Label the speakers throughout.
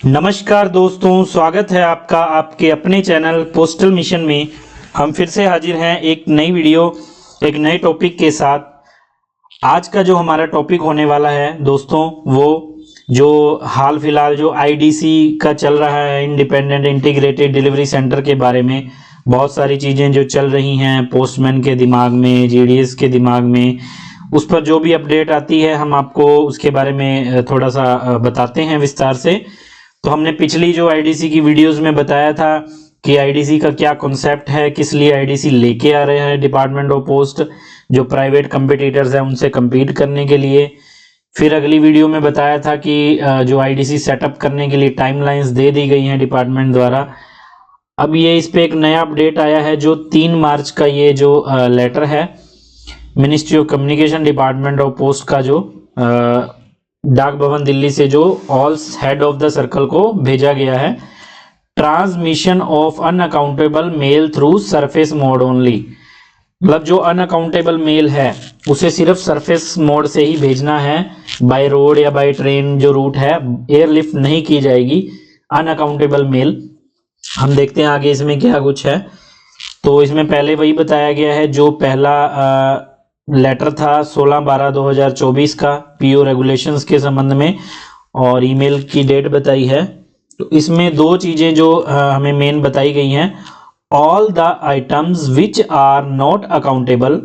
Speaker 1: नमस्कार दोस्तों, स्वागत है आपका आपके अपने चैनल पोस्टल मिशन में। हम फिर से हाजिर हैं एक नई वीडियो एक नए टॉपिक के साथ। आज का जो हमारा टॉपिक होने वाला है दोस्तों, वो जो हाल फिलहाल जो आईडीसी का चल रहा है, इंडिपेंडेंट इंटीग्रेटेड डिलीवरी सेंटर के बारे में बहुत सारी चीज़ें जो चल रही हैं पोस्टमैन के दिमाग में, जीडीएस के दिमाग में, उस पर जो भी अपडेट आती है हम आपको उसके बारे में थोड़ा सा बताते हैं विस्तार से। तो हमने पिछली जो आईडीसी की वीडियोस में बताया था कि आईडीसी का क्या कॉन्सेप्ट है, किस लिए आईडीसी लेके आ रहे हैं डिपार्टमेंट ऑफ पोस्ट, जो प्राइवेट कंपटीटर्स हैं उनसे compete करने के लिए। फिर अगली वीडियो में बताया था कि जो आईडीसी सेटअप करने के लिए टाइमलाइंस दे दी गई हैं डिपार्टमेंट द्वारा। अब ये इस पे एक नया अपडेट आया है जो 3 मार्च का ये जो लेटर है ministry of communication department of post का, जो डाक भवन दिल्ली से जो all head of the circle को भेजा गया है। Transmission of unaccountable mail through surface mode only, मतलब जो अनअकाउंटेबल मेल है उसे सिर्फ सरफेस मोड से ही भेजना है। बाय रोड या बाय ट्रेन जो रूट है एयरलिफ्ट नहीं की जाएगी अनअकाउंटेबल मेल। हम देखते हैं आगे इसमें क्या कुछ है। तो इसमें पहले वही बताया गया है जो पहला लेटर था 16/12/2024 का पीओ रेगुलेशंस के संबंध में, और ईमेल की डेट बताई है। तो इसमें दो चीजें जो हमें मेन बताई गई हैं, all the items which are not accountable.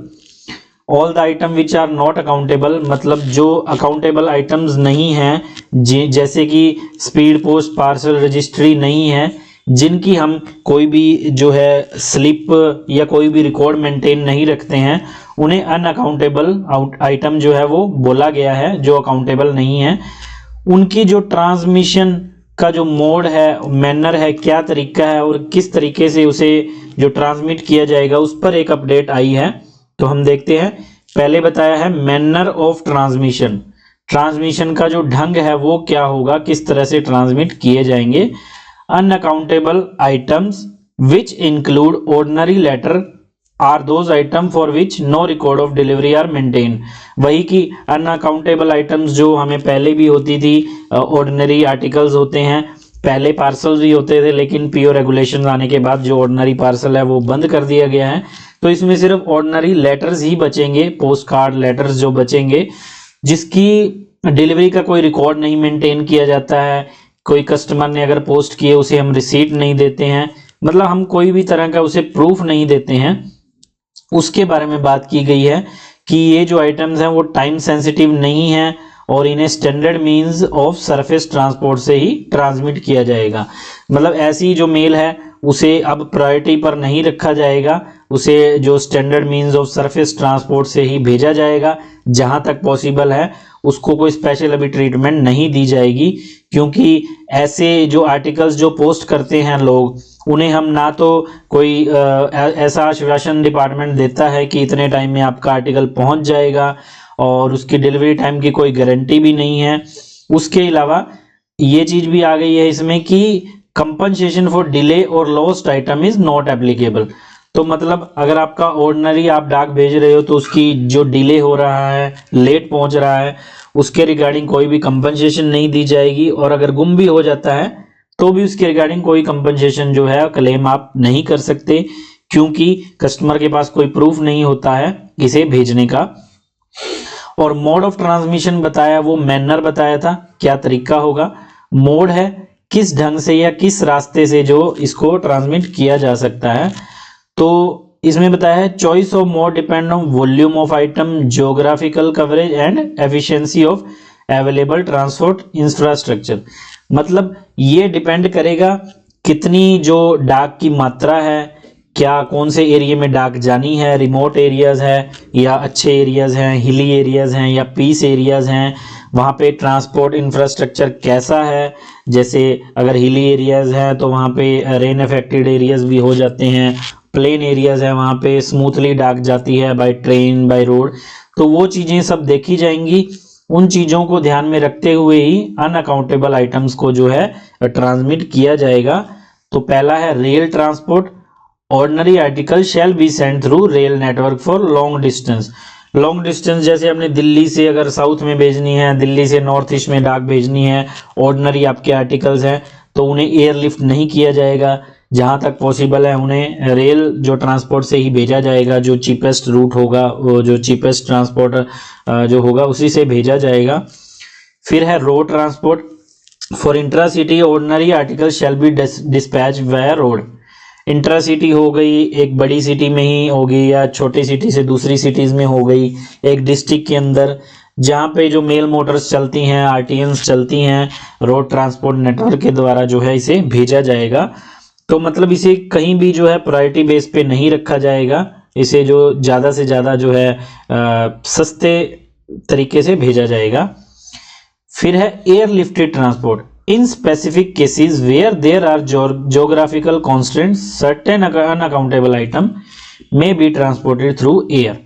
Speaker 1: All the item which are not accountable मतलब जो अकाउंटेबल आइटम्स नहीं हैं, जैसे कि स्पीड पोस्ट पार्सल रजिस्ट्री नहीं है, जिनकी हम कोई भी जो है स्लिप या कोई भी रिकॉर्ड मेंटेन नहीं रखते हैं, उन्हें अनअकाउंटेबल आइटम जो है वो बोला गया है, जो अकाउंटेबल नहीं है। उनकी जो ट्रांसमिशन का जो मोड है, मैनर है, क्या तरीका है और किस तरीके से उसे जो ट्रांसमिट किया जाएगा, उस पर एक अपडेट आई है। तो हम देखते हैं। पहले बताया है मैनर ऑफ ट्रांसमिशन, ट्रांसमिशन का जो ढंग है वो क्या होगा, किस तरह से ट्रांसमिट किए जाएंगे। Unaccountable items which include ordinary letter are those item for which no record of delivery are maintain. वही कि अनअकाउंटेबल आइटम्स जो हमें पहले भी होती थी, ऑर्डिनरी आर्टिकल्स होते हैं, पहले पार्सल भी होते थे, लेकिन पीओ रेगुलेशन आने के बाद जो ऑर्डिनरी पार्सल है वो बंद कर दिया गया है। तो इसमें सिर्फ ऑर्डिनरी लेटर्स ही बचेंगे, पोस्ट कार्ड लेटर्स जो बचेंगे, जिसकी डिलीवरी का कोई रिकॉर्ड नहीं मेंटेन किया जाता है। कोई कस्टमर ने अगर पोस्ट किए उसे हम रिसीट नहीं देते हैं, मतलब हम कोई भी तरह का उसे प्रूफ नहीं देते हैं। उसके बारे में बात की गई है कि ये जो आइटम्स हैं वो टाइम सेंसिटिव नहीं है और इन्हें standard means of surface transport से ही ट्रांसमिट किया जाएगा। मतलब ऐसी जो मेल है उसे अब प्रायोरिटी पर नहीं रखा जाएगा, उसे जो standard means of surface transport से ही भेजा जाएगा। जहां तक पॉसिबल है उसको कोई स्पेशल अभी ट्रीटमेंट नहीं दी जाएगी, क्योंकि ऐसे जो आर्टिकल्स जो पोस्ट करते हैं लोग, उन्हें हम ना तो कोई ऐसा आश्वासन डिपार्टमेंट देता है कि इतने टाइम में आपका आर्टिकल पहुंच जाएगा, और उसकी डिलीवरी टाइम की कोई गारंटी भी नहीं है। उसके अलावा ये चीज भी आ गई है इसमें कि कंपनसेशन फॉर डिले और lost item is not applicable. तो मतलब अगर आपका ऑर्डिनरी आप डाक भेज रहे हो तो उसकी जो डिले हो रहा है, लेट पहुंच रहा है, उसके रिगार्डिंग कोई भी कंपनसेशन नहीं दी जाएगी। और अगर गुम भी हो जाता है तो भी उसके रिगार्डिंग कोई कंपनसेशन जो है क्लेम आप नहीं कर सकते, क्योंकि कस्टमर के पास कोई प्रूफ नहीं होता है इसे भेजने का। और मोड ऑफ ट्रांसमिशन बताया, वो मैनर बताया था, क्या तरीका होगा। मोड है किस ढंग से या किस रास्ते से जो इसको ट्रांसमिट किया जा सकता है। तो इसमें बताया है choice of mode depend on volume of item, geographical coverage and efficiency of available transport infrastructure. मतलब ये डिपेंड करेगा कितनी जो डाक की मात्रा है, क्या कौन से एरिया में डाक जानी है, रिमोट एरियाज है या अच्छे एरियाज हैं, हिली एरियाज हैं या पीस एरियाज हैं, वहाँ पे ट्रांसपोर्ट इंफ्रास्ट्रक्चर कैसा है। जैसे अगर हिली एरियाज हैं तो वहाँ पे रेन अफेक्टेड एरियाज भी हो जाते हैं, प्लेन एरियाज है वहाँ पे स्मूथली डाक जाती है बाय ट्रेन बाय रोड। तो वो चीज़ें सब देखी जाएंगी। उन चीज़ों को ध्यान में रखते हुए ही अनअकाउंटेबल आइटम्स को जो है ट्रांसमिट किया जाएगा। तो पहला है rail transport, ordinary article shall be send through rail network for long distance. Long distance जैसे हमने दिल्ली से अगर साउथ में भेजनी है, दिल्ली से नॉर्थ ईस्ट में डाक भेजनी है, ऑर्डिनरी आपके आर्टिकल्स हैं, तो उन्हें एयरलिफ्ट नहीं किया जाएगा। जहां तक पॉसिबल है उन्हें रेल जो ट्रांसपोर्ट से ही भेजा जाएगा, जो चीपेस्ट रूट होगा, वो जो चीपेस्ट ट्रांसपोर्ट जो होगा उसी से भेजा जाएगा। फिर है road transport. For intra city ordinary article shall be dispatch via road. Intra city हो गई, एक बड़ी सिटी में ही होगी या छोटी सिटी से दूसरी सिटीज में हो गई, एक डिस्ट्रिक्ट के अंदर जहाँ पे जो मेल मोटर्स चलती हैं, आरटीएन्स चलती हैं, रोड ट्रांसपोर्ट नेटवर्क के द्वारा जो है इसे भेजा जाएगा। तो मतलब इसे कहीं भी जो है प्रायोरिटी बेस पे नहीं रखा जाएगा, इसे जो ज़्यादा से ज़्यादा जो है सस्ते तरीके से भेजा जाएगा। फिर है airlifted transport. In specific cases where there are geographical constants certain unaccountable item may be transported through air.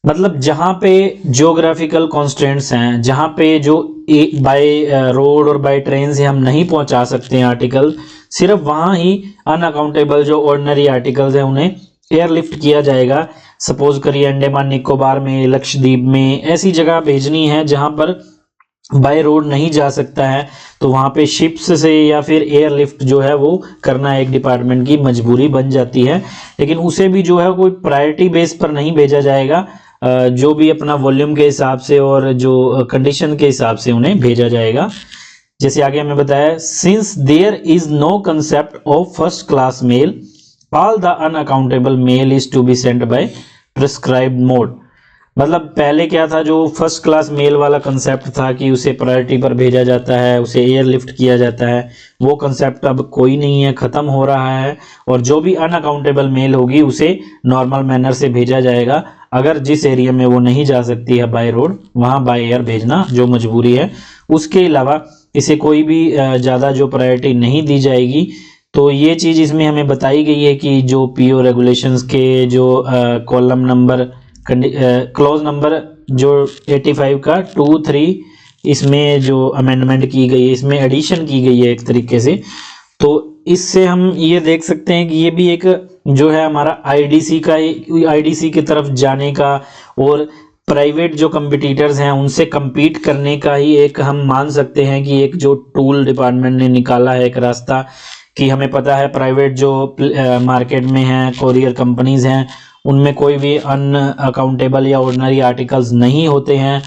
Speaker 1: मतलब जहां पे ज्योग्राफिकल कॉन्स्टेंट्स हैं, जहां पे जो बाय रोड और बाय ट्रेन से हम नहीं पहुंचा सकते हैं आर्टिकल, सिर्फ वहां ही अनअकाउंटेबल जो ऑर्डिनरी आर्टिकल्स हैं उन्हें एयरलिफ्ट किया जाएगा। सपोज करिए अंडमान निकोबार में, लक्षद्वीप में, ऐसी जगह भेजनी है जहां पर बाय रोड नहीं जा सकता है, तो वहां पे शिप्स से या फिर एयरलिफ्ट जो है वो करना एक डिपार्टमेंट की मजबूरी बन जाती है। लेकिन उसे भी जो है कोई प्रायोरिटी बेस पर नहीं भेजा जाएगा, जो भी अपना वॉल्यूम के हिसाब से और जो कंडीशन के हिसाब से उन्हें भेजा जाएगा। जैसे आगे हमें बताया, since there is no concept of first class mail, all the unaccountable mail is to be sent by prescribed mode. मतलब पहले क्या था, जो फर्स्ट क्लास मेल वाला कंसेप्ट था कि उसे प्रायोरिटी पर भेजा जाता है, उसे एयरलिफ्ट किया जाता है, वो कंसेप्ट अब कोई नहीं है, खत्म हो रहा है। और जो भी अनअकाउंटेबल मेल होगी उसे नॉर्मल मैनर से भेजा जाएगा। अगर जिस एरिया में वो नहीं जा सकती है बाय रोड, वहां बाय एयर भेजना जो मजबूरी है। उसके अलावा इसे कोई भी ज़्यादा जो प्रायोरिटी नहीं दी जाएगी। तो ये चीज़ इसमें हमें बताई गई है कि जो पीओ रेगुलेशंस के जो कॉलम नंबर क्लॉज नंबर जो 85 का 2-3 इसमें जो अमेंडमेंट की गई है, इसमें एडिशन की गई है एक तरीके से। तो इससे हम ये देख सकते हैं कि ये भी एक जो है हमारा आईडीसी की तरफ जाने का और प्राइवेट जो कंपटीटर्स हैं उनसे compete करने का ही एक हम मान सकते हैं कि एक जो टूल डिपार्टमेंट ने निकाला है, एक रास्ता। कि हमें पता है प्राइवेट जो मार्केट में हैं, कोरियर कंपनीज हैं, उनमें कोई भी अनअकाउंटेबल या ऑर्डिनरी आर्टिकल्स नहीं होते हैं।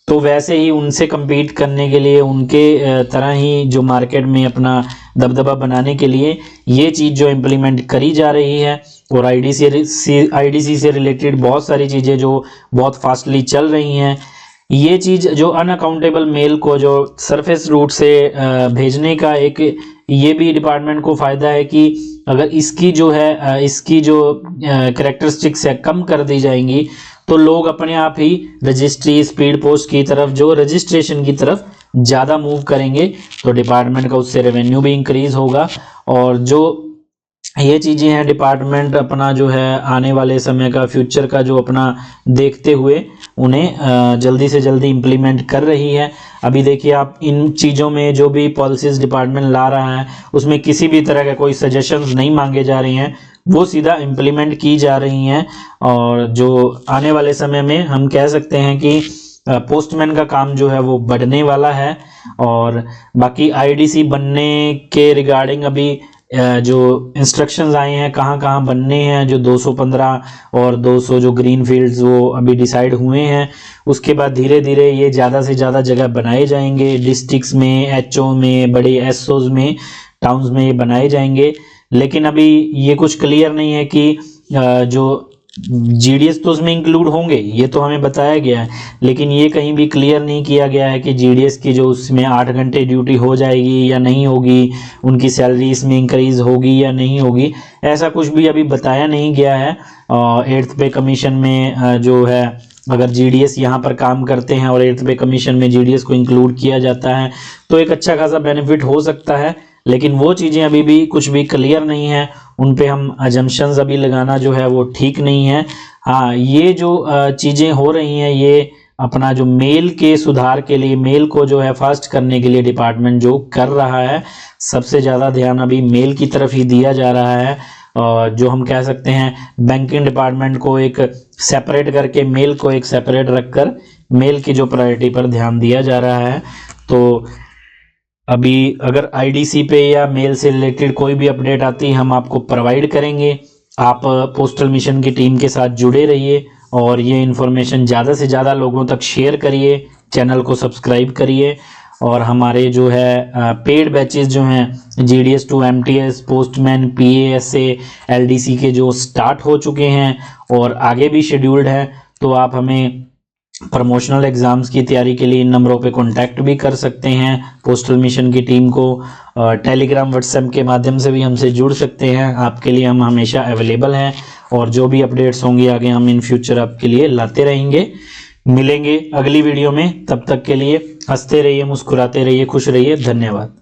Speaker 1: तो वैसे ही उनसे compete करने के लिए, उनके तरह ही जो मार्केट में अपना दबदबा बनाने के लिए ये चीज़ जो इम्प्लीमेंट करी जा रही है। और आईडीसी से रिलेटेड बहुत सारी चीज़ें जो बहुत फास्टली चल रही हैं। ये चीज़ जो अनअकाउंटेबल मेल को जो सरफेस रूट से भेजने का एक ये भी डिपार्टमेंट को फ़ायदा है कि अगर इसकी जो है इसकी जो कैरेक्टरिस्टिक्स है कम कर दी जाएंगी, तो लोग अपने आप ही रजिस्ट्री, स्पीड पोस्ट की तरफ, जो रजिस्ट्रेशन की तरफ ज़्यादा मूव करेंगे। तो डिपार्टमेंट का उससे रेवेन्यू भी इंक्रीज होगा। और जो ये चीज़ें हैं डिपार्टमेंट अपना जो है आने वाले समय का, फ्यूचर का जो अपना देखते हुए उन्हें जल्दी से जल्दी इम्प्लीमेंट कर रही है। अभी देखिए आप, इन चीज़ों में जो भी पॉलिसीज़ डिपार्टमेंट ला रहा है उसमें किसी भी तरह के कोई सजेशंस नहीं मांगे जा रही हैं, वो सीधा इम्प्लीमेंट की जा रही हैं। और जो आने वाले समय में हम कह सकते हैं कि पोस्टमैन का काम जो है वो बढ़ने वाला है। और बाकी आईडीसी बनने के रिगार्डिंग अभी जो इंस्ट्रक्शंस आए हैं, कहाँ कहाँ बनने हैं, जो 215 और 200 जो ग्रीन फील्ड्स वो अभी डिसाइड हुए हैं। उसके बाद धीरे धीरे ये ज़्यादा से ज़्यादा जगह बनाए जाएंगे, डिस्ट्रिक्ट्स में, एचओ में, बड़े एसओज में, टाउन्स में ये बनाए जाएंगे। लेकिन अभी ये कुछ क्लियर नहीं है कि जो जीडीएस तो उसमें इंक्लूड होंगे, ये तो हमें बताया गया है। लेकिन ये कहीं भी क्लियर नहीं किया गया है कि जीडीएस की जो उसमें 8 घंटे ड्यूटी हो जाएगी या नहीं होगी, उनकी सैलरी इसमें इंक्रीज होगी या नहीं होगी, ऐसा कुछ भी अभी बताया नहीं गया है। 8th पे कमीशन में जो है, अगर जीडीएस यहाँ पर काम करते हैं और 8th पे कमीशन में जीडीएस को इंक्लूड किया जाता है तो एक अच्छा खासा बेनिफिट हो सकता है। लेकिन वो चीज़ें अभी भी कुछ भी क्लियर नहीं है, उन पे हम अजम्पशंस अभी लगाना जो है वो ठीक नहीं है। हाँ, ये जो चीज़ें हो रही हैं, ये अपना जो मेल के सुधार के लिए, मेल को जो है फास्ट करने के लिए डिपार्टमेंट जो कर रहा है, सबसे ज़्यादा ध्यान अभी मेल की तरफ ही दिया जा रहा है। जो हम कह सकते हैं बैंकिंग डिपार्टमेंट को एक सेपरेट करके मेल को एक सेपरेट रखकर मेल की जो प्रायोरिटी पर ध्यान दिया जा रहा है। तो अभी अगर आईडीसी पे या मेल से रिलेटेड कोई भी अपडेट आती है हम आपको प्रोवाइड करेंगे। आप पोस्टल मिशन की टीम के साथ जुड़े रहिए और ये इन्फॉर्मेशन ज़्यादा से ज़्यादा लोगों तक शेयर करिए, चैनल को सब्सक्राइब करिए। और हमारे जो है पेड बैचेस जो हैं GDS to MTS, postman, PA SA, LDC के जो स्टार्ट हो चुके हैं और आगे भी शेड्यूल्ड हैं। तो आप हमें प्रमोशनल एग्जाम्स की तैयारी के लिए इन नंबरों पे कांटेक्ट भी कर सकते हैं। पोस्टल मिशन की टीम को टेलीग्राम, व्हाट्सएप के माध्यम से भी हमसे जुड़ सकते हैं। आपके लिए हम हमेशा अवेलेबल हैं और जो भी अपडेट्स होंगी आगे हम इन फ्यूचर आपके लिए लाते रहेंगे। मिलेंगे अगली वीडियो में, तब तक के लिए हंसते रहिए, मुस्कुराते रहिए, खुश रहिए। धन्यवाद।